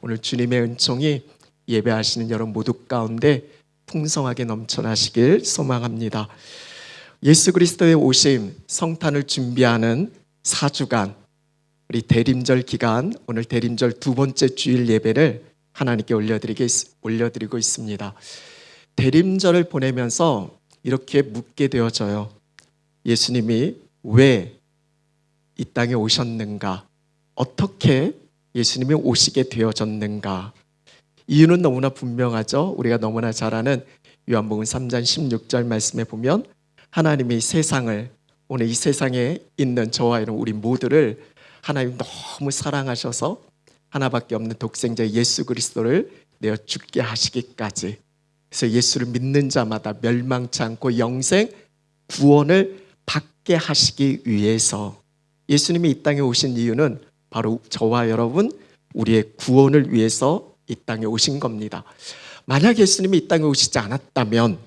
오늘 주님의 은총이 예배하시는 여러분 모두 가운데 풍성하게 넘쳐나시길 소망합니다. 예수 그리스도의 오심, 성탄을 준비하는 4주간, 우리 대림절 기간, 오늘 대림절 두 번째 주일 예배를 하나님께 올려드리고 있습니다. 대림절을 보내면서 이렇게 묻게 되어져요. 예수님이 왜 이 땅에 오셨는가? 어떻게 예수님이 오시게 되어졌는가? 이유는 너무나 분명하죠. 우리가 너무나 잘 아는 요한복음 3장 16절 말씀에 보면 하나님이 세상을, 오늘 이 세상에 있는 저와 이런 우리 모두를 하나님 너무 사랑하셔서 하나밖에 없는 독생자 예수 그리스도를 내어 죽게 하시기까지, 그래서 예수를 믿는 자마다 멸망치 않고 영생 구원을 받게 하시기 위해서 예수님이 이 땅에 오신 이유는 바로 저와 여러분 우리의 구원을 위해서 이 땅에 오신 겁니다. 만약 예수님이 이 땅에 오시지 않았다면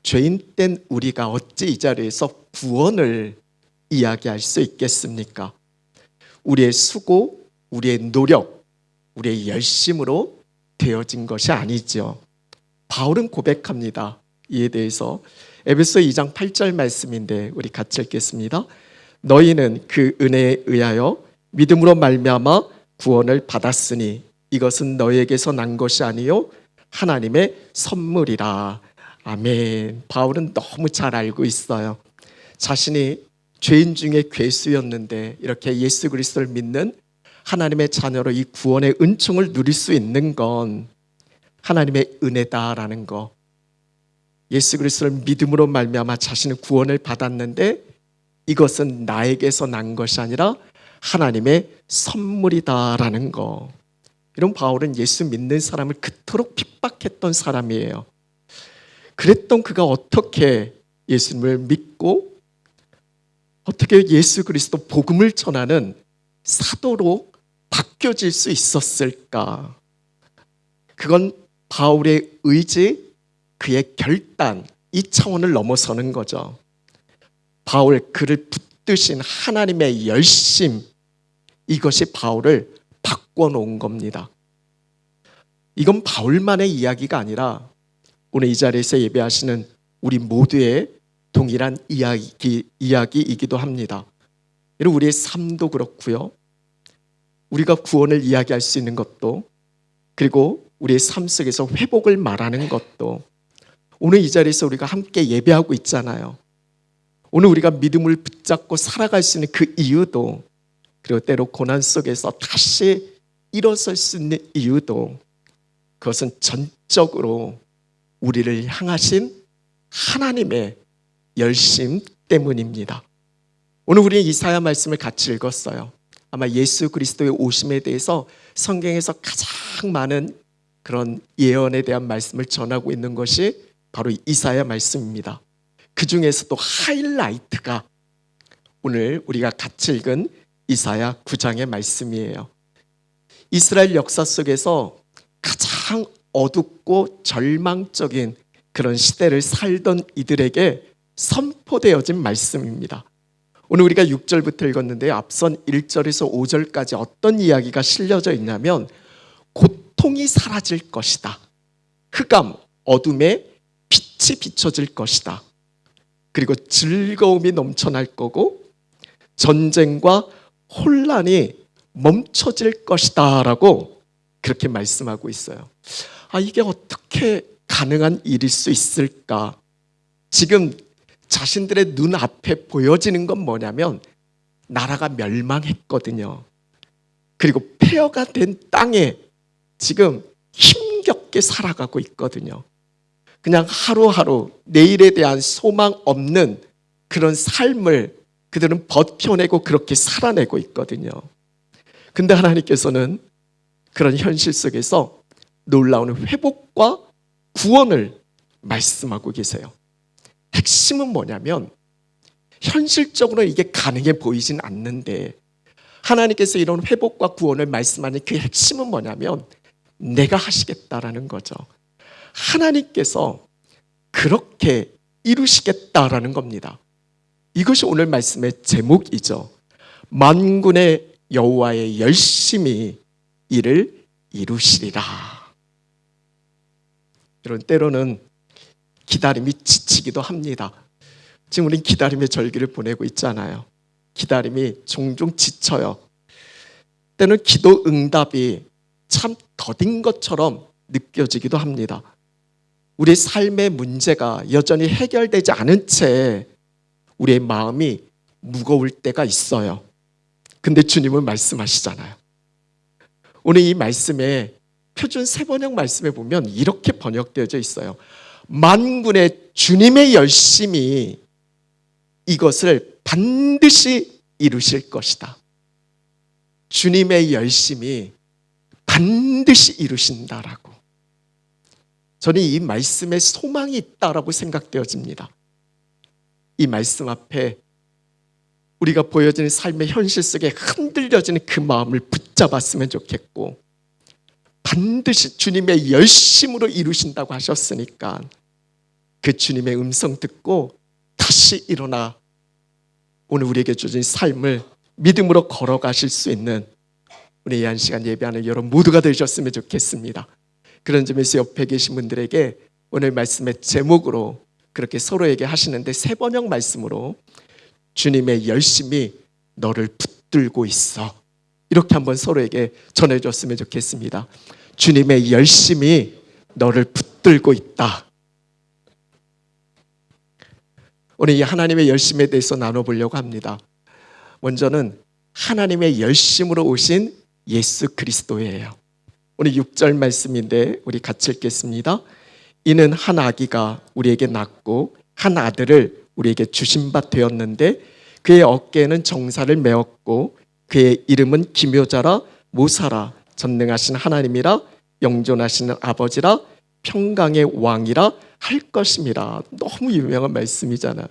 죄인된 우리가 어찌 이 자리에서 구원을 이야기할 수 있겠습니까? 우리의 수고, 우리의 노력, 우리의 열심으로 되어진 것이 아니죠. 바울은 고백합니다. 이에 대해서 에베소 2장 8절 말씀인데 우리 같이 읽겠습니다. 너희는 그 은혜에 의하여 믿음으로 말미암아 구원을 받았으니 이것은 너희에게서 난 것이 아니요 하나님의 선물이라. 아멘. 바울은 너무 잘 알고 있어요. 자신이 죄인 중에 괴수였는데 이렇게 예수 그리스도를 믿는 하나님의 자녀로 이 구원의 은총을 누릴 수 있는 건 하나님의 은혜다라는 거. 예수 그리스도를 믿음으로 말미암아 자신의 구원을 받았는데 이것은 나에게서 난 것이 아니라 하나님의 선물이다라는 거. 이런 바울은 예수 믿는 사람을 그토록 핍박했던 사람이에요. 그랬던 그가 어떻게 예수님을 믿고 어떻게 예수 그리스도 복음을 전하는 사도로 바뀌어질 수 있었을까? 그건 바울의 의지, 그의 결단, 이 차원을 넘어서는 거죠. 바울, 그를 붙드신 하나님의 열심, 이것이 바울을 바꿔놓은 겁니다. 이건 바울만의 이야기가 아니라 오늘 이 자리에서 예배하시는 우리 모두의 동일한 이야기이기도 합니다. 여러분, 우리의 삶도 그렇고요. 우리가 구원을 이야기할 수 있는 것도, 그리고 우리의 삶 속에서 회복을 말하는 것도, 오늘 이 자리에서 우리가 함께 예배하고 있잖아요. 오늘 우리가 믿음을 붙잡고 살아갈 수 있는 그 이유도, 그리고 때로 고난 속에서 다시 일어설 수 있는 이유도, 그것은 전적으로 우리를 향하신 하나님의 열심 때문입니다. 오늘 우리는 이사야 말씀을 같이 읽었어요. 아마 예수 그리스도의 오심에 대해서 성경에서 가장 많은 그런 예언에 대한 말씀을 전하고 있는 것이 바로 이사야 말씀입니다. 그 중에서도 하이라이트가 오늘 우리가 같이 읽은 이사야 9장의 말씀이에요. 이스라엘 역사 속에서 가장 어둡고 절망적인 그런 시대를 살던 이들에게 선포되어진 말씀입니다. 오늘 우리가 6절부터 읽었는데 앞선 1절에서 5절까지 어떤 이야기가 실려져 있냐면 고통이 사라질 것이다. 흑암, 어둠에 빛이 비춰질 것이다. 그리고 즐거움이 넘쳐날 거고 전쟁과 혼란이 멈춰질 것이다 라고 그렇게 말씀하고 있어요. 이게 어떻게 가능한 일일 수 있을까? 지금 자신들의 눈앞에 보여지는 건 뭐냐면 나라가 멸망했거든요. 그리고 폐허가 된 땅에 지금 힘겹게 살아가고 있거든요. 그냥 하루하루 내일에 대한 소망 없는 그런 삶을 그들은 버텨내고 그렇게 살아내고 있거든요. 근데 하나님께서는 그런 현실 속에서 놀라운 회복과 구원을 말씀하고 계세요. 핵심은 뭐냐면 현실적으로 이게 가능해 보이진 않는데 하나님께서 이런 회복과 구원을 말씀하는 그 핵심은 뭐냐면 내가 하시겠다라는 거죠. 하나님께서 그렇게 이루시겠다라는 겁니다. 이것이 오늘 말씀의 제목이죠. 만군의 여호와의 열심히 이를 이루시리라. 여러분, 때로는 기다림이 지치기도 합니다. 지금 우린 기다림의 절기를 보내고 있잖아요. 기다림이 종종 지쳐요. 때는 기도 응답이 참 더딘 것처럼 느껴지기도 합니다. 우리의 삶의 문제가 여전히 해결되지 않은 채 우리의 마음이 무거울 때가 있어요. 근데 주님은 말씀하시잖아요. 오늘 이 말씀에 표준 세번역 말씀에 보면 이렇게 번역되어져 있어요. 만군의 주님의 열심이 이것을 반드시 이루실 것이다. 주님의 열심이 반드시 이루신다라고. 저는 이 말씀에 소망이 있다라고 생각되어집니다. 이 말씀 앞에 우리가 보여지는 삶의 현실 속에 흔들려지는 그 마음을 붙잡았으면 좋겠고, 반드시 주님의 열심으로 이루신다고 하셨으니까 그 주님의 음성 듣고 다시 일어나 오늘 우리에게 주신 삶을 믿음으로 걸어가실 수 있는 우리 한 시간 예배하는 여러분 모두가 되셨으면 좋겠습니다. 그런 점에서 옆에 계신 분들에게 오늘 말씀의 제목으로 그렇게 서로에게 하시는데 세번역 말씀으로 주님의 열심이 너를 붙들고 있어, 이렇게 한번 서로에게 전해줬으면 좋겠습니다. 주님의 열심이 너를 붙들고 있다. 오늘 이 하나님의 열심에 대해서 나눠보려고 합니다. 먼저는 하나님의 열심으로 오신 예수 그리스도예요. 오늘 6절 말씀인데 우리 같이 읽겠습니다. 이는 한 아기가 우리에게 낳고 한 아들을 우리에게 주신 바 되었는데 그의 어깨에는 정사를 메었고 그의 이름은 기묘자라 모사라 전능하신 하나님이라 영존하시는 아버지라 평강의 왕이라 할 것임이라. 너무 유명한 말씀이잖아.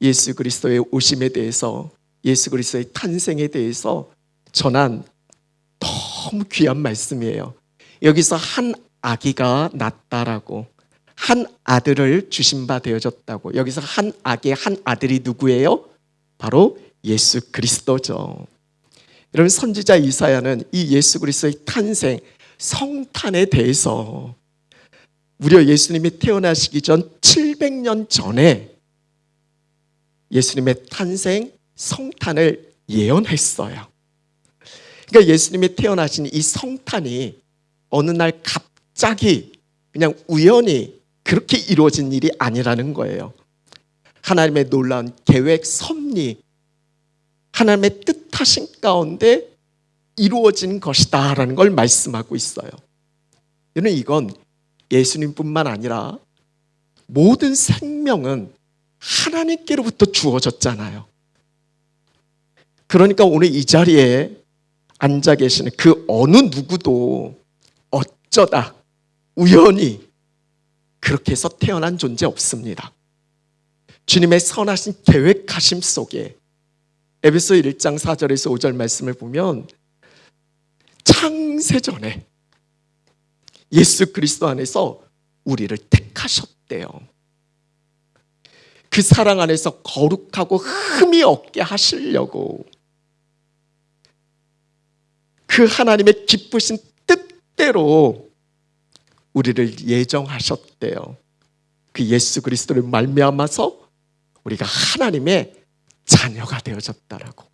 예수 그리스도의 오심에 대해서, 예수 그리스도의 탄생에 대해서 전한 너무 귀한 말씀이에요. 여기서 한 아기가 낳았다라고, 한 아들을 주신 바 되어졌다고. 여기서 한 아기의 한 아들이 누구예요? 바로 예수 그리스도죠. 여러분, 선지자 이사야는 이 예수 그리스도의 탄생, 성탄에 대해서 무려 예수님이 태어나시기 전 700년 전에 예수님의 탄생, 성탄을 예언했어요. 그러니까 예수님이 태어나신 이 성탄이 어느 날 갑자기 그냥 우연히 그렇게 이루어진 일이 아니라는 거예요. 하나님의 놀라운 계획, 섭리, 하나님의 뜻하신 가운데 이루어진 것이다라는 걸 말씀하고 있어요. 여러분, 이건 예수님뿐만 아니라 모든 생명은 하나님께로부터 주어졌잖아요. 그러니까 오늘 이 자리에 앉아 계시는 그 어느 누구도 어쩌다 우연히 그렇게 해서 태어난 존재 없습니다. 주님의 선하신 계획하심 속에 에베소 1장 4절에서 5절 말씀을 보면 창세전에 예수 그리스도 안에서 우리를 택하셨대요. 그 사랑 안에서 거룩하고 흠이 없게 하시려고 그 하나님의 기쁘신 뜻대로 우리를 예정하셨대요. 그 예수 그리스도를 말미암아서 우리가 하나님의 자녀가 되어졌다라고.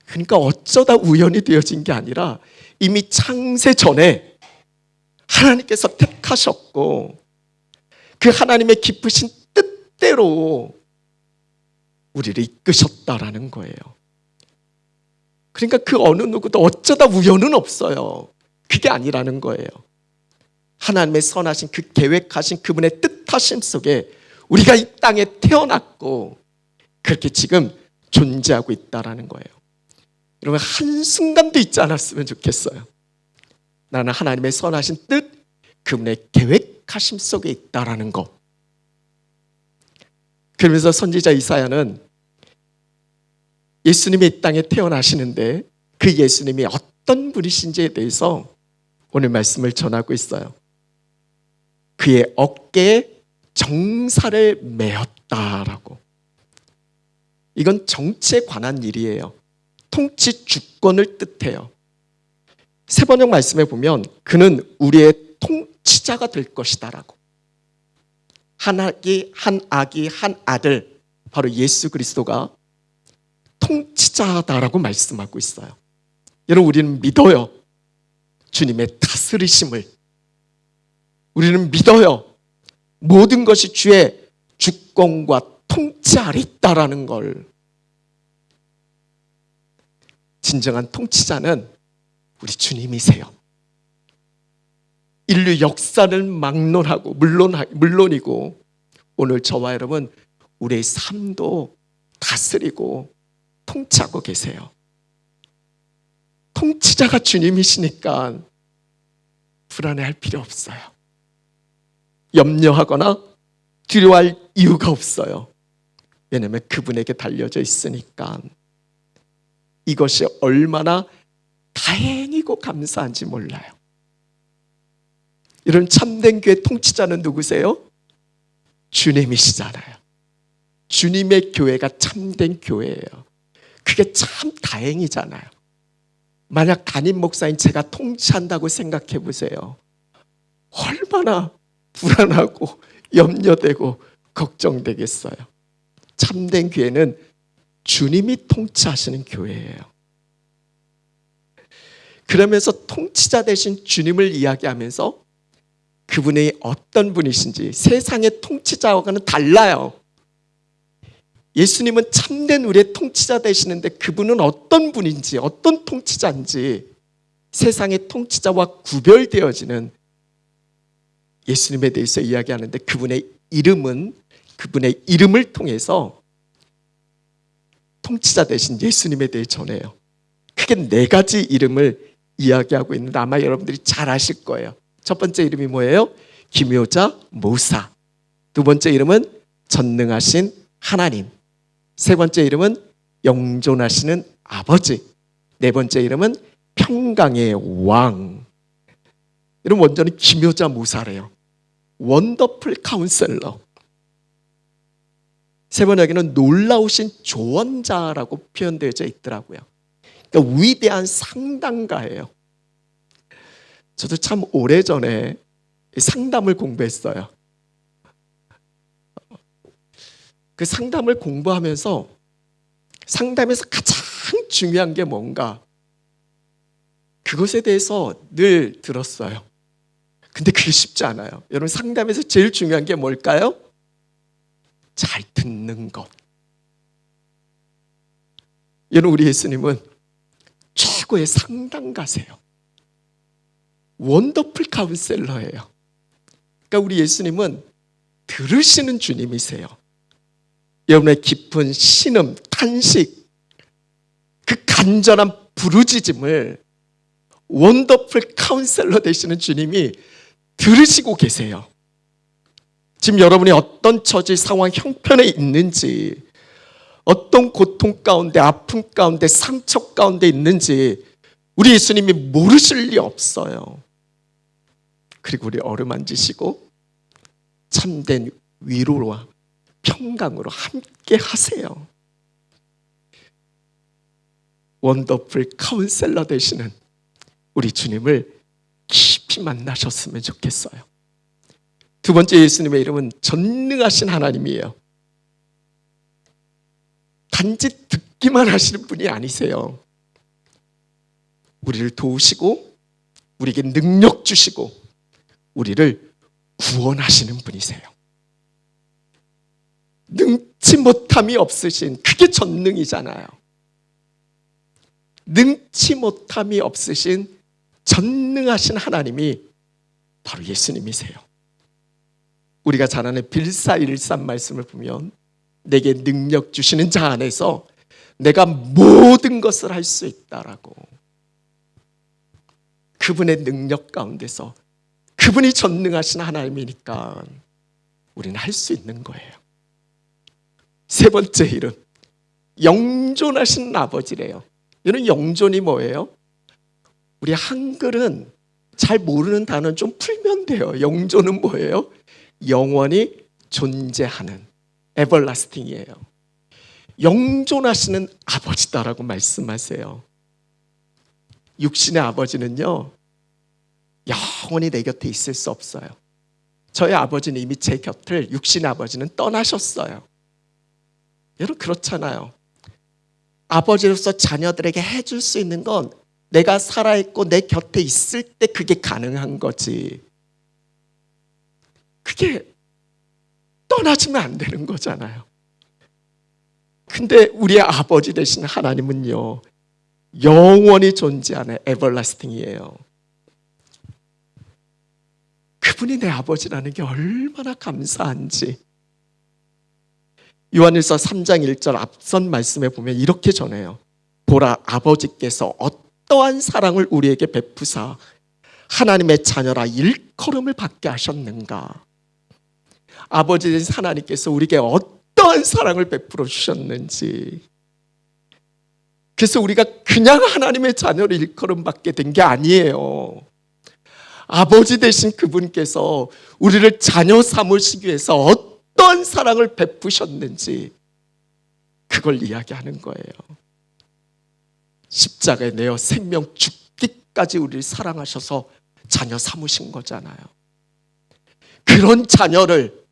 그러니까 어쩌다 우연히 되어진 게 아니라 이미 창세 전에 하나님께서 택하셨고 그 하나님의 기쁘신 뜻대로 우리를 이끄셨다라는 거예요. 그러니까 그 어느 누구도 어쩌다 우연은 없어요. 그게 아니라는 거예요. 하나님의 선하신 그 계획하신 그분의 뜻하심 속에 우리가 이 땅에 태어났고 그렇게 지금 존재하고 있다라는 거예요. 여러분, 한순간도 잊지 않았으면 좋겠어요. 나는 하나님의 선하신 뜻, 그분의 계획하심 속에 있다라는 거. 그러면서 선지자 이사야는 예수님이 이 땅에 태어나시는데 그 예수님이 어떤 분이신지에 대해서 오늘 말씀을 전하고 있어요. 그의 어깨에 정사를 메었다라고. 이건 정치에 관한 일이에요. 통치 주권을 뜻해요. 세 번역 말씀에 보면 그는 우리의 통치자가 될 것이다라고. 한 아기, 한 아기, 한 아들, 바로 예수 그리스도가 통치자다라고 말씀하고 있어요. 여러분, 우리는 믿어요. 주님의 다스리심을. 우리는 믿어요. 모든 것이 주의 주권과 통치 아래 있다라는 걸. 진정한 통치자는 우리 주님이세요. 인류 역사를 막론하고 물론이고 오늘 저와 여러분 우리의 삶도 다스리고 통치하고 계세요. 통치자가 주님이시니까 불안해할 필요 없어요. 염려하거나 두려워할 이유가 없어요. 왜냐하면 그분에게 달려져 있으니까. 이것이 얼마나 다행이고 감사한지 몰라요. 이런 참된 교회 통치자는 누구세요? 주님이시잖아요. 주님의 교회가 참된 교회예요. 그게 참 다행이잖아요. 만약 담임 목사인 제가 통치한다고 생각해 보세요. 얼마나 불안하고 염려되고 걱정되겠어요. 참된 교회는 주님이 통치하시는 교회예요. 그러면서 통치자 대신 주님을 이야기하면서 그분이 어떤 분이신지 세상의 통치자와는 달라요. 예수님은 참된 우리의 통치자 되시는데 그분은 어떤 분인지, 어떤 통치자인지 세상의 통치자와 구별되어지는 예수님에 대해서 이야기하는데 그분의 이름을 통해서 통치자 되신 예수님에 대해 전해요. 크게 네 가지 이름을 이야기하고 있는데 아마 여러분들이 잘 아실 거예요. 첫 번째 이름이 뭐예요? 기묘자 모사. 두 번째 이름은 전능하신 하나님. 세 번째 이름은 영존하시는 아버지. 네 번째 이름은 평강의 왕. 여러분, 원전은 기묘자 모사래요. 원더풀 카운셀러. 세 번역에는 놀라우신 조언자라고 표현되어져 있더라고요. 그러니까 위대한 상담가예요. 저도 참 오래전에 상담을 공부했어요. 그 상담을 공부하면서 상담에서 가장 중요한 게 뭔가 그것에 대해서 늘 들었어요. 근데 그게 쉽지 않아요. 여러분, 상담에서 제일 중요한 게 뭘까요? 잘 듣는 것. 여러분, 우리 예수님은 최고의 상담가세요. 원더풀 카운셀러예요. 그러니까 우리 예수님은 들으시는 주님이세요. 여러분의 깊은 신음, 탄식, 그 간절한 부르짖음을 원더풀 카운셀러 되시는 주님이 들으시고 계세요. 지금 여러분이 어떤 처지, 상황, 형편에 있는지, 어떤 고통 가운데, 아픔 가운데, 상처 가운데 있는지 우리 예수님이 모르실 리 없어요. 그리고 우리 어루만지시고 참된 위로와 평강으로 함께 하세요. 원더풀 카운셀러 되시는 우리 주님을 깊이 만나셨으면 좋겠어요. 두 번째 예수님의 이름은 전능하신 하나님이에요. 단지 듣기만 하시는 분이 아니세요. 우리를 도우시고 우리에게 능력 주시고 우리를 구원하시는 분이세요. 능치 못함이 없으신, 그게 전능이잖아요. 능치 못함이 없으신 전능하신 하나님이 바로 예수님이세요. 우리가 잘 아는 빌사일산 말씀을 보면 내게 능력 주시는 자 안에서 내가 모든 것을 할 수 있다라고. 그분의 능력 가운데서 그분이 전능하신 하나님이니까 우리는 할 수 있는 거예요. 세 번째 이름, 영존하신 아버지래요. 이런 영존이 뭐예요? 우리 한글은 잘 모르는 단어는 좀 풀면 돼요. 영존은 뭐예요? 영원히 존재하는, 에버라스팅이에요. 영존하시는 아버지다라고 말씀하세요. 육신의 아버지는요, 영원히 내 곁에 있을 수 없어요. 저희 아버지는 이미 제 곁을, 육신의 아버지는 떠나셨어요. 여러분 그렇잖아요. 아버지로서 자녀들에게 해줄 수 있는 건 내가 살아있고 내 곁에 있을 때 그게 가능한 거지. 그게 떠나지면 안 되는 거잖아요. 근데 우리의 아버지 되신 하나님은요, 영원히 존재하는 에버라스팅이에요. 그분이 내 아버지라는 게 얼마나 감사한지. 요한일서 3장 1절 앞선 말씀에 보면 이렇게 전해요. 보라, 아버지께서 어떠한 사랑을 우리에게 베푸사 하나님의 자녀라 일컬음을 받게 하셨는가. 아버지 되신 하나님께서 우리에게 어떠한 사랑을 베풀어 주셨는지. 그래서 우리가 그냥 하나님의 자녀로 일컬음 받게 된 게 아니에요. 아버지 되신 그분께서 우리를 자녀 삼으시기 위해서 어떤 사랑을 베푸셨는지 그걸 이야기하는 거예요. 십자가에 내어 생명 죽기까지 우리를 사랑하셔서 자녀 삼으신 거잖아요. 그런 자녀를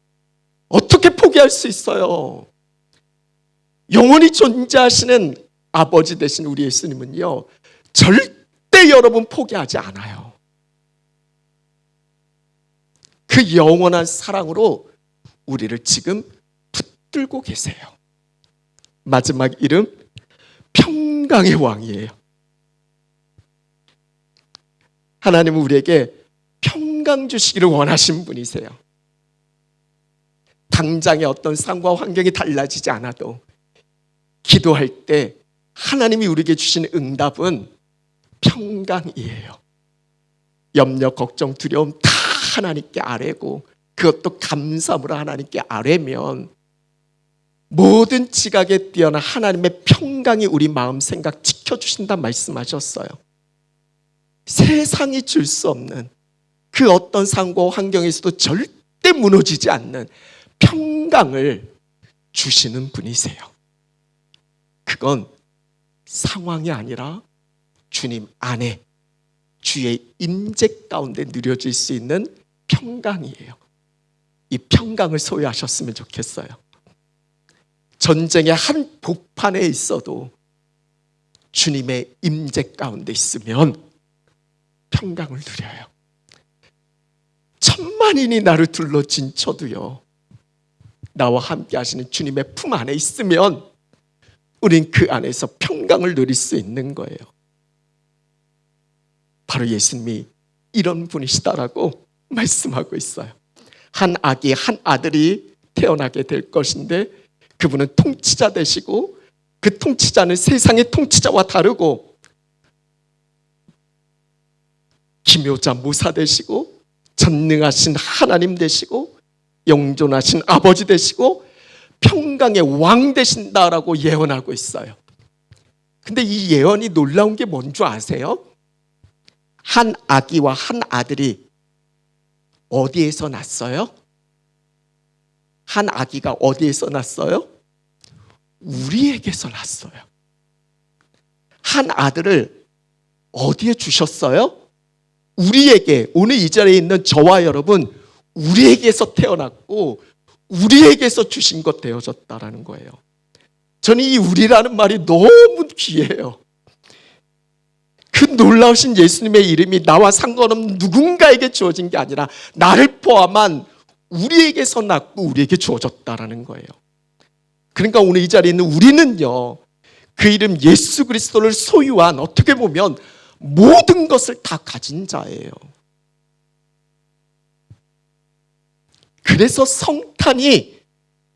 어떻게 포기할 수 있어요? 영원히 존재하시는 아버지 되신 우리 예수님은요, 절대 여러분 포기하지 않아요. 그 영원한 사랑으로 우리를 지금 붙들고 계세요. 마지막 이름 평강의 왕이에요. 하나님은 우리에게 평강 주시기를 원하신 분이세요. 당장의 어떤 상황과 환경이 달라지지 않아도 기도할 때 하나님이 우리에게 주시는 응답은 평강이에요. 염려, 걱정, 두려움 다 하나님께 아뢰고 그것도 감사함으로 하나님께 아뢰면 모든 지각에 뛰어난 하나님의 평강이 우리 마음 생각 지켜주신다 말씀하셨어요. 세상이 줄 수 없는 그 어떤 상황과 환경에서도 절대 무너지지 않는 평강을 주시는 분이세요. 그건 상황이 아니라 주님 안에 주의 임재 가운데 누려질 수 있는 평강이에요. 이 평강을 소유하셨으면 좋겠어요. 전쟁의 한 복판에 있어도 주님의 임재 가운데 있으면 평강을 누려요. 천만인이 나를 둘러 진쳐도요, 나와 함께 하시는 주님의 품 안에 있으면 우린 그 안에서 평강을 누릴 수 있는 거예요. 바로 예수님이 이런 분이시다라고 말씀하고 있어요. 한 아기, 한 아들이 태어나게 될 것인데 그분은 통치자 되시고 그 통치자는 세상의 통치자와 다르고 기묘자 모사 되시고 전능하신 하나님 되시고 영존하신 아버지 되시고 평강의 왕 되신다라고 예언하고 있어요. 근데 이 예언이 놀라운 게 뭔 줄 아세요? 한 아기와 한 아들이 어디에서 났어요? 한 아기가 어디에서 났어요? 우리에게서 났어요. 한 아들을 어디에 주셨어요? 우리에게. 오늘 이 자리에 있는 저와 여러분, 우리에게서 태어났고 우리에게서 주신 것 되어졌다라는 거예요. 저는 이 우리라는 말이 너무 귀해요. 그 놀라우신 예수님의 이름이 나와 상관없는 누군가에게 주어진 게 아니라 나를 포함한 우리에게서 났고 우리에게 주어졌다라는 거예요. 그러니까 오늘 이 자리에 있는 우리는요, 그 이름 예수 그리스도를 소유한, 어떻게 보면 모든 것을 다 가진 자예요. 그래서 성탄이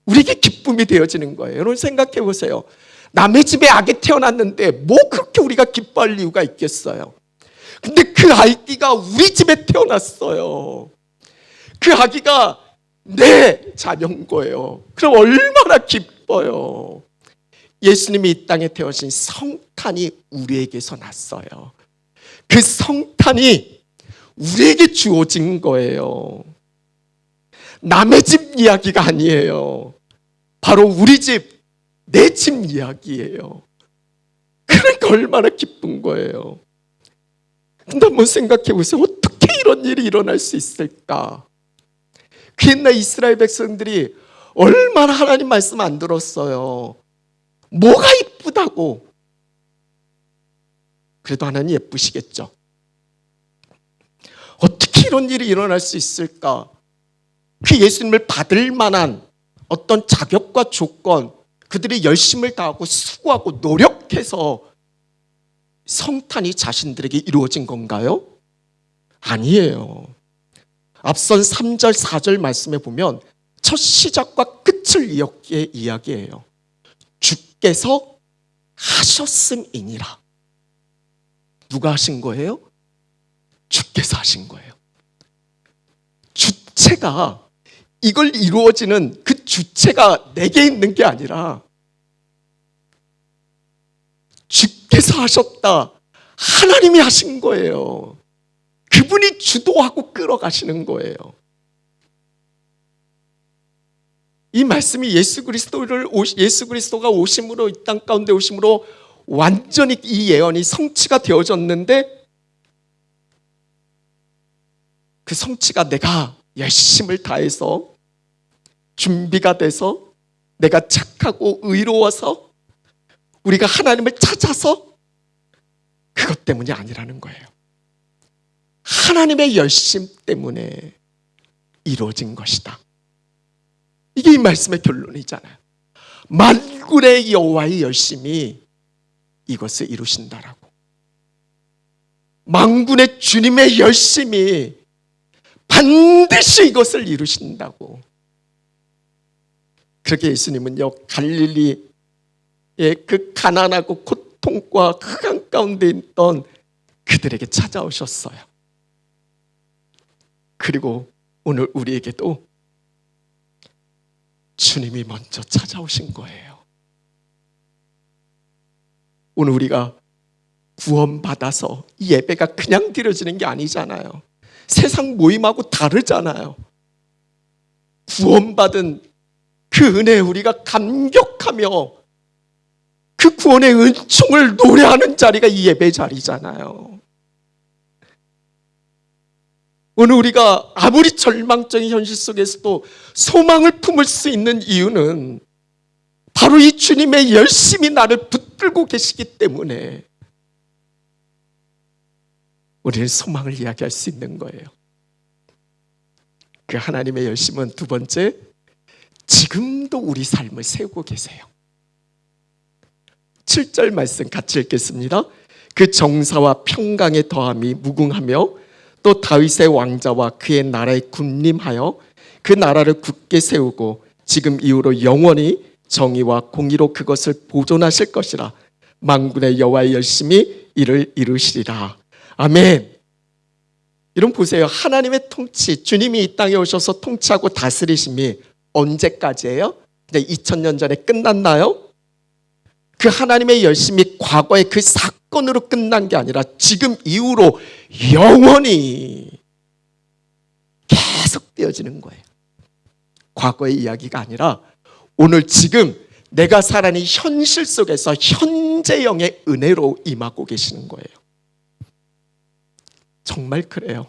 우리에게 기쁨이 되어지는 거예요. 여러분 생각해 보세요. 남의 집에 아기 태어났는데 뭐 그렇게 우리가 기뻐할 이유가 있겠어요? 근데 그 아기가 우리 집에 태어났어요. 그 아기가 내 자녀인 거예요. 그럼 얼마나 기뻐요. 예수님이 이 땅에 태어나신 성탄이 우리에게서 났어요. 그 성탄이 우리에게 주어진 거예요. 남의 집 이야기가 아니에요. 바로 우리 집, 내 집 이야기예요. 그러니까 얼마나 기쁜 거예요. 근데 한번 생각해 보세요. 어떻게 이런 일이 일어날 수 있을까? 그 옛날 이스라엘 백성들이 얼마나 하나님 말씀 안 들었어요. 뭐가 이쁘다고. 그래도 하나님 예쁘시겠죠. 어떻게 이런 일이 일어날 수 있을까? 그 예수님을 받을 만한 어떤 자격과 조건, 그들이 열심을 다하고 수고하고 노력해서 성탄이 자신들에게 이루어진 건가요? 아니에요. 앞선 3절, 4절 말씀에 보면 첫 시작과 끝을 이었기에 이야기해요. 주께서 하셨음이니라. 누가 하신 거예요? 주께서 하신 거예요. 주체가, 이걸 이루어지는 그 주체가 내게 있는 게 아니라 주께서 하셨다. 하나님이 하신 거예요. 그분이 주도하고 끌어가시는 거예요. 이 말씀이 예수 그리스도가 오심으로, 이 땅 가운데 오심으로 완전히 이 예언이 성취가 되어졌는데, 그 성취가 내가 열심을 다해서 준비가 돼서 내가 착하고 의로워서 우리가 하나님을 찾아서 그것 때문이 아니라는 거예요. 하나님의 열심 때문에 이루어진 것이다. 이게 이 말씀의 결론이잖아요. 만군의 여호와의 열심이 이것을 이루신다라고. 만군의 주님의 열심이 반드시 이것을 이루신다고. 그렇게 예수님은요, 갈릴리의 그 가난하고 고통과 흑암 가운데 있던 그들에게 찾아오셨어요. 그리고 오늘 우리에게도 주님이 먼저 찾아오신 거예요. 오늘 우리가 구원받아서 이 예배가 그냥 드려지는 게 아니잖아요. 세상 모임하고 다르잖아요. 구원받은 그 은혜에 우리가 감격하며 그 구원의 은총을 노래하는 자리가 이 예배 자리잖아요. 오늘 우리가 아무리 절망적인 현실 속에서도 소망을 품을 수 있는 이유는 바로 이 주님의 열심히 나를 붙들고 계시기 때문에 우리는 소망을 이야기할 수 있는 거예요. 그 하나님의 열심은 두 번째, 지금도 우리 삶을 세우고 계세요. 7절 말씀 같이 읽겠습니다. 그 정사와 평강의 더함이 무궁하며 또 다윗의 왕자와 그의 나라에 군림하여 그 나라를 굳게 세우고 지금 이후로 영원히 정의와 공의로 그것을 보존하실 것이라. 만군의 여호와의 열심히 이를 이루시리라. 아멘. 여러분 보세요. 하나님의 통치, 주님이 이 땅에 오셔서 통치하고 다스리심이 언제까지예요? 이제 2000년 전에 끝났나요? 그 하나님의 열심이 과거의 그 사건으로 끝난 게 아니라 지금 이후로 영원히 계속 되어지는 거예요. 과거의 이야기가 아니라 오늘 지금 내가 살아가는 현실 속에서 현재형의 은혜로 임하고 계시는 거예요. 정말 그래요.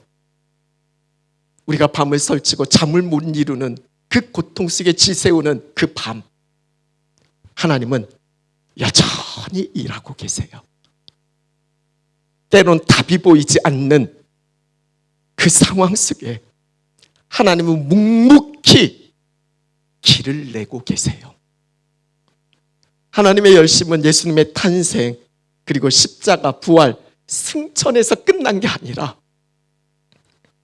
우리가 밤을 설치고 잠을 못 이루는 그 고통 속에 지새우는 그 밤, 하나님은 여전히 일하고 계세요. 때론 답이 보이지 않는 그 상황 속에 하나님은 묵묵히 길을 내고 계세요. 하나님의 열심은 예수님의 탄생, 그리고 십자가, 부활, 승천에서 끝난 게 아니라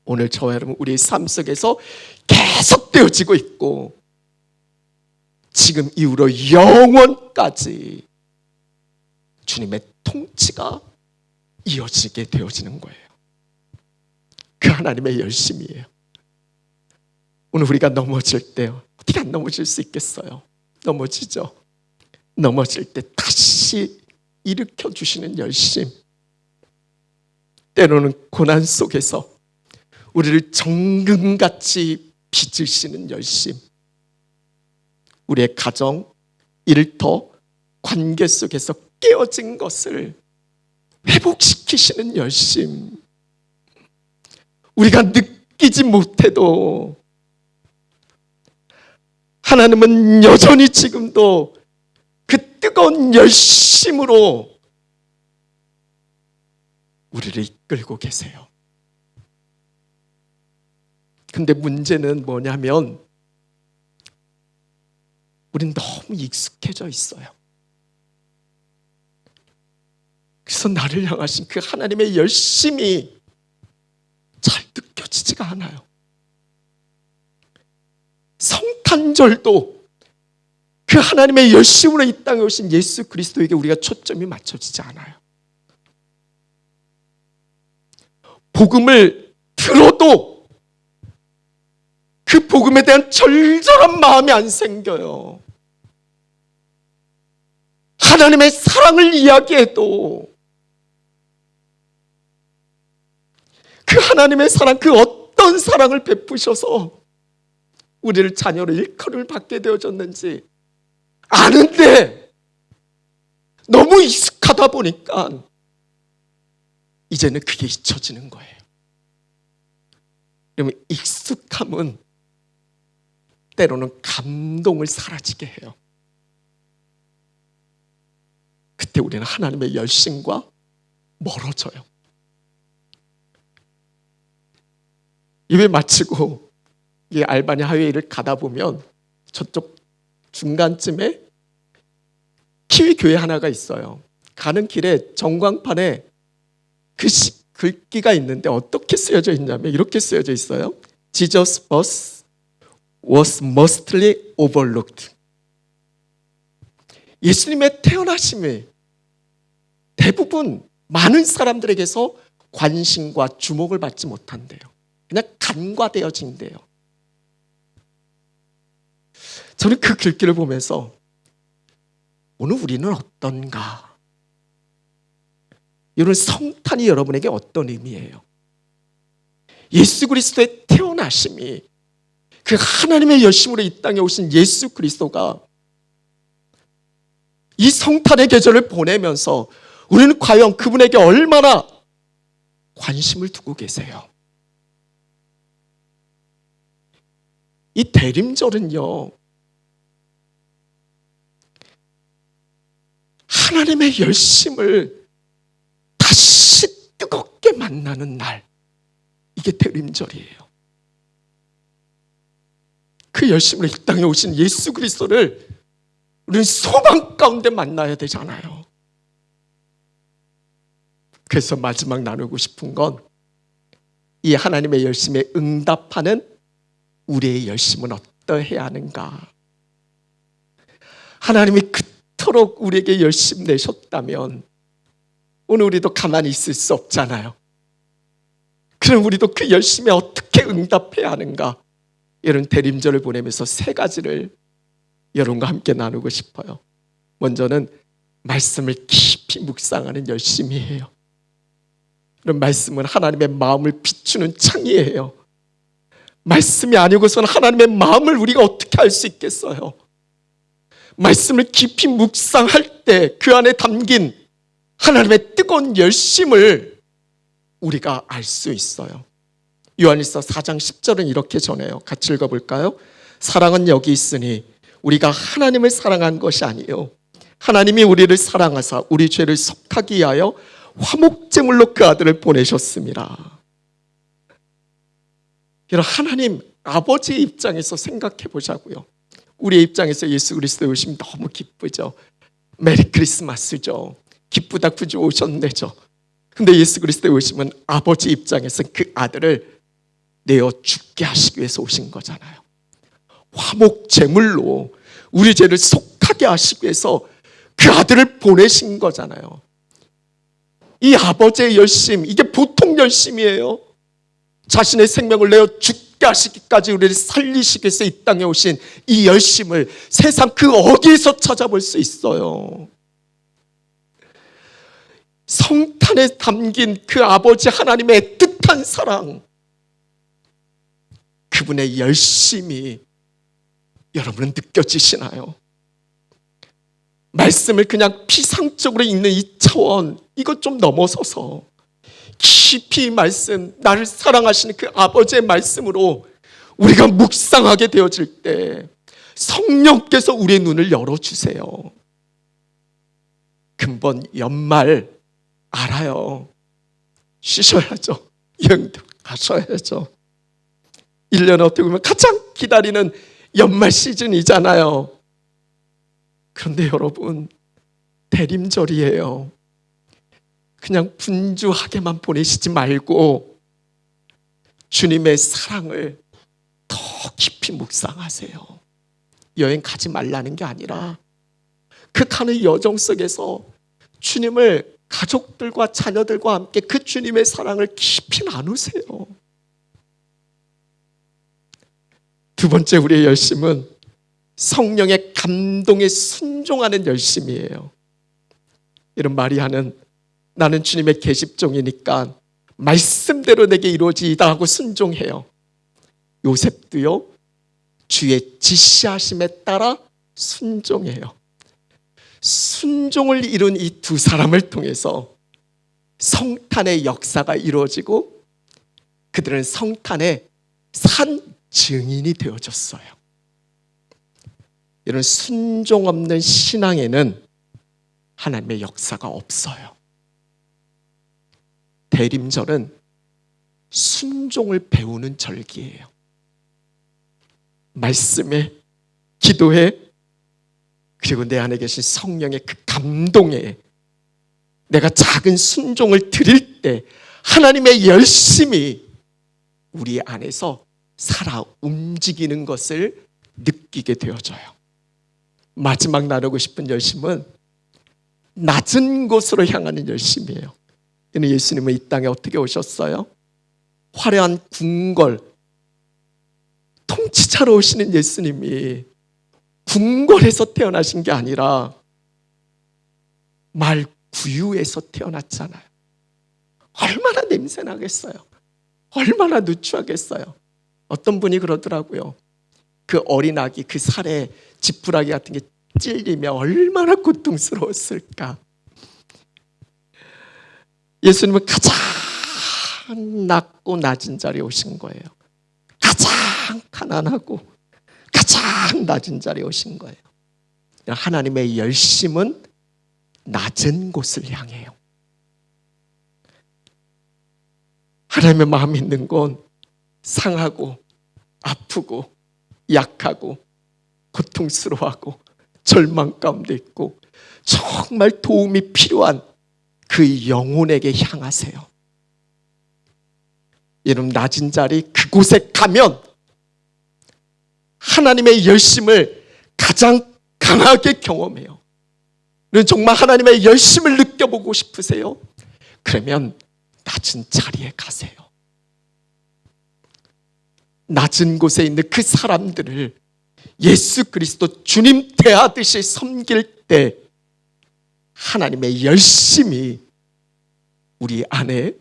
오늘 저와 여러분 우리의 삶 속에서 계속 되어지고 있고 지금 이후로 영원까지 주님의 통치가 이어지게 되어지는 거예요. 그 하나님의 열심이에요. 오늘 우리가 넘어질 때 어떻게 안 넘어질 수 있겠어요? 넘어지죠. 넘어질 때 다시 일으켜 주시는 열심. 때로는 고난 속에서 우리를 정금같이 빚으시는 열심. 우리의 가정, 일터, 관계 속에서 깨어진 것을 회복시키시는 열심. 우리가 느끼지 못해도 하나님은 여전히 지금도 그 뜨거운 열심으로 우리를 이끌고 계세요. 근데 문제는 뭐냐면 우린 너무 익숙해져 있어요. 그래서 나를 향하신 그 하나님의 열심이 잘 느껴지지가 않아요. 성탄절도 그 하나님의 열심으로 이 땅에 오신 예수 그리스도에게 우리가 초점이 맞춰지지 않아요. 복음을 들어도 그 복음에 대한 절절한 마음이 안 생겨요. 하나님의 사랑을 이야기해도 그 하나님의 사랑, 그 어떤 사랑을 베푸셔서 우리를 자녀로 일컬음을 받게 되어졌는지 아는데 너무 익숙하다 보니까 이제는 그게 잊혀지는 거예요. 그러면 익숙함은 때로는 감동을 사라지게 해요. 그때 우리는 하나님의 열심과 멀어져요. 예배 마치고 이 알바니 하이웨이를 가다 보면 저쪽 중간쯤에 키위 교회 하나가 있어요. 가는 길에 전광판에 그 글귀가 있는데 어떻게 쓰여져 있냐면 이렇게 쓰여져 있어요. Jesus was mostly overlooked. 예수님의 태어나심이 대부분 많은 사람들에게서 관심과 주목을 받지 못한대요. 그냥 간과되어진대요. 저는 그 글귀를 보면서 오늘 우리는 어떤가? 이런 성탄이 여러분에게 어떤 의미예요? 예수 그리스도의 태어나심이 그 하나님의 열심으로 이 땅에 오신 예수 그리스도가 이 성탄의 계절을 보내면서 우리는 과연 그분에게 얼마나 관심을 두고 계세요? 이 대림절은요, 하나님의 열심을 다시 뜨겁게 만나는 날, 이게 대림절이에요. 그 열심으로 이 땅에 오신 예수 그리스도를 우리는 소망 가운데 만나야 되잖아요. 그래서 마지막 나누고 싶은 건 이 하나님의 열심에 응답하는 우리의 열심은 어떠해야 하는가? 하나님이 그토록 우리에게 열심 내셨다면 오늘 우리도 가만히 있을 수 없잖아요. 그럼 우리도 그 열심에 어떻게 응답해야 하는가? 이런 대림절을 보내면서 세 가지를 여러분과 함께 나누고 싶어요. 먼저는 말씀을 깊이 묵상하는 열심이에요. 그런 말씀은 하나님의 마음을 비추는 창이에요. 말씀이 아니고서는 하나님의 마음을 우리가 어떻게 알 수 있겠어요? 말씀을 깊이 묵상할 때 그 안에 담긴 하나님의 뜨거운 열심을 우리가 알 수 있어요. 요한일서 4장 10절은 이렇게 전해요. 같이 읽어볼까요? 사랑은 여기 있으니 우리가 하나님을 사랑한 것이 아니요 하나님이 우리를 사랑하사 우리 죄를 속하기 위하여 화목제물로 그 아들을 보내셨습니다. 여러분, 하나님 아버지의 입장에서 생각해 보자고요. 우리의 입장에서 예수 그리스도의 오심이 너무 기쁘죠. 메리 크리스마스죠. 기쁘다 구주 오셨네죠. 근데 예수 그리스도의 오심은 아버지 입장에서 그 아들을 내어 죽게 하시기 위해서 오신 거잖아요. 화목제물로 우리 죄를 속하게 하시기 위해서 그 아들을 보내신 거잖아요. 이 아버지의 열심, 이게 보통 열심이에요. 자신의 생명을 내어 죽게 하시기까지 우리를 살리시기 위해서 이 땅에 오신 이 열심을 세상 그 어디에서 찾아볼 수 있어요? 성탄에 담긴 그 아버지 하나님의 뜻한 사랑, 그분의 열심이 여러분은 느껴지시나요? 말씀을 그냥 피상적으로 읽는 이 차원, 이것 좀 넘어서서 깊이 말씀, 나를 사랑하시는 그 아버지의 말씀으로 우리가 묵상하게 되어질 때 성령께서 우리의 눈을 열어주세요. 근본 연말 알아요. 쉬셔야죠. 여행도 가셔야죠. 1년에 어떻게 보면 가장 기다리는 연말 시즌이잖아요. 그런데 여러분, 대림절이에요. 그냥 분주하게만 보내시지 말고 주님의 사랑을 더 깊이 묵상하세요. 여행 가지 말라는 게 아니라 그 가는 여정 속에서 주님을 가족들과 자녀들과 함께 그 주님의 사랑을 깊이 나누세요. 두 번째 우리의 열심은 성령의 감동에 순종하는 열심이에요. 이런 마리아는 나는 주님의 계집종이니까 말씀대로 내게 이루어지이다 하고 순종해요. 요셉도요, 주의 지시하심에 따라 순종해요. 순종을 이룬 이 두 사람을 통해서 성탄의 역사가 이루어지고 그들은 성탄의 산 증인이 되어졌어요. 이런 순종 없는 신앙에는 하나님의 역사가 없어요. 대림절은 순종을 배우는 절기예요. 말씀에, 기도에, 그리고 내 안에 계신 성령의 그 감동에 내가 작은 순종을 드릴 때 하나님의 열심이 우리 안에서 살아 움직이는 것을 느끼게 되어져요. 마지막 나누고 싶은 열심은 낮은 곳으로 향하는 열심이에요. 예수님은 이 땅에 어떻게 오셨어요? 화려한 궁궐, 통치자로 오시는 예수님이 궁궐에서 태어나신 게 아니라 말 구유에서 태어났잖아요. 얼마나 냄새나겠어요. 얼마나 누추하겠어요. 어떤 분이 그러더라고요. 그 어린 아기 그 살에 지푸라기 같은 게 찔리면 얼마나 고통스러웠을까. 예수님은 가장 낮고 낮은 자리에 오신 거예요. 가장 가난하고 가장 낮은 자리에 오신 거예요. 하나님의 열심은 낮은 곳을 향해요. 하나님의 마음이 있는 건 상하고 아프고 약하고 고통스러워하고 절망 가운데 있고 정말 도움이 필요한 그 영혼에게 향하세요. 여러분, 낮은 자리 그곳에 가면 하나님의 열심을 가장 강하게 경험해요. 정말 하나님의 열심을 느껴보고 싶으세요? 그러면 낮은 자리에 가세요. 낮은 곳에 있는 그 사람들을 예수 그리스도 주님 대하듯이 섬길 때 하나님의 열심이 우리 안에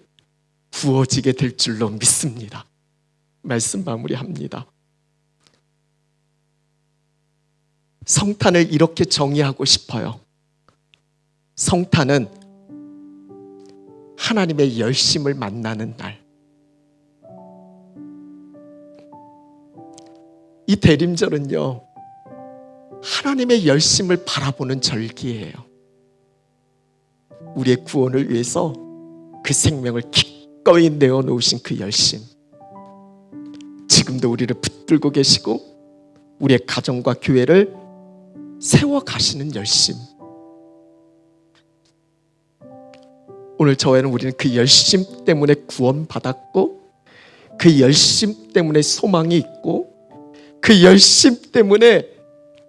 부어지게 될 줄로 믿습니다. 말씀 마무리합니다. 성탄을 이렇게 정의하고 싶어요. 성탄은 하나님의 열심을 만나는 날. 이 대림절은요, 하나님의 열심을 바라보는 절기예요. 우리의 구원을 위해서 그 생명을 기꺼이 내어놓으신 그 열심, 지금도 우리를 붙들고 계시고 우리의 가정과 교회를 세워가시는 열심. 오늘 저에는 우리는 그 열심 때문에 구원받았고 그 열심 때문에 소망이 있고 그 열심 때문에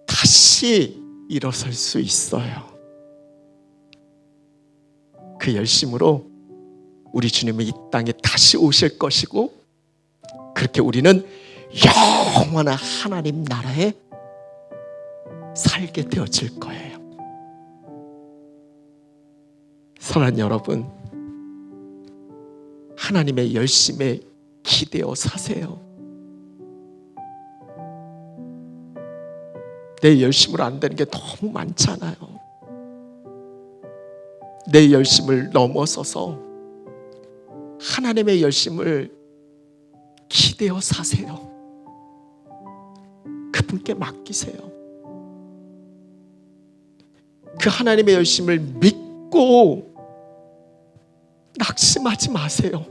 다시 일어설 수 있어요. 그 열심으로 우리 주님은 이 땅에 다시 오실 것이고 그렇게 우리는 영원한 하나님 나라에 살게 되어질 거예요. 사랑하는 여러분, 하나님의 열심에 기대어 사세요. 내 열심으로 안 되는 게 너무 많잖아요. 내 열심을 넘어서서 하나님의 열심을 기대어 사세요. 그분께 맡기세요. 그 하나님의 열심을 믿고 낙심하지 마세요.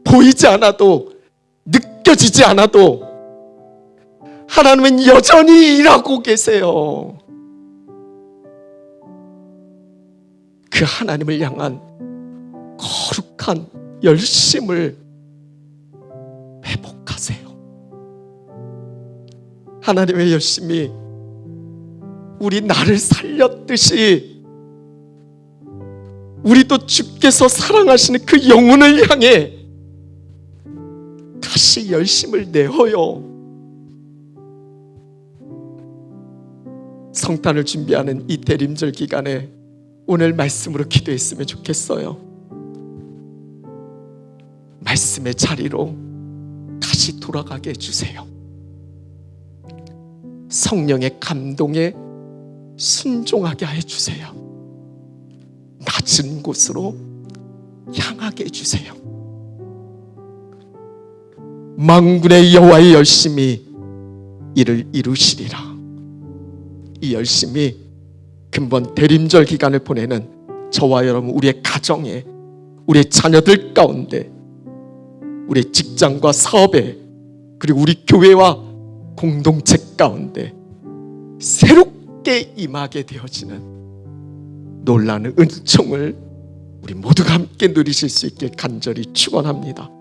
보이지 않아도, 느껴지지 않아도 하나님은 여전히 일하고 계세요. 그 하나님을 향한 거룩한 열심을 회복하세요. 하나님의 열심이 우리 나를 살렸듯이 우리도 주께서 사랑하시는 그 영혼을 향해 다시 열심을 내어요. 성탄을 준비하는 이 대림절 기간에 오늘 말씀으로 기도했으면 좋겠어요. 말씀의 자리로 다시 돌아가게 해주세요. 성령의 감동에 순종하게 해주세요. 낮은 곳으로 향하게 해주세요. 만군의 여호와의 열심히 이를 이루시리라. 이 열심이 근본 대림절 기간을 보내는 저와 여러분, 우리의 가정에, 우리의 자녀들 가운데, 우리의 직장과 사업에, 그리고 우리 교회와 공동체 가운데 새롭게 임하게 되어지는 놀라운 은총을 우리 모두가 함께 누리실 수 있길 간절히 축원합니다.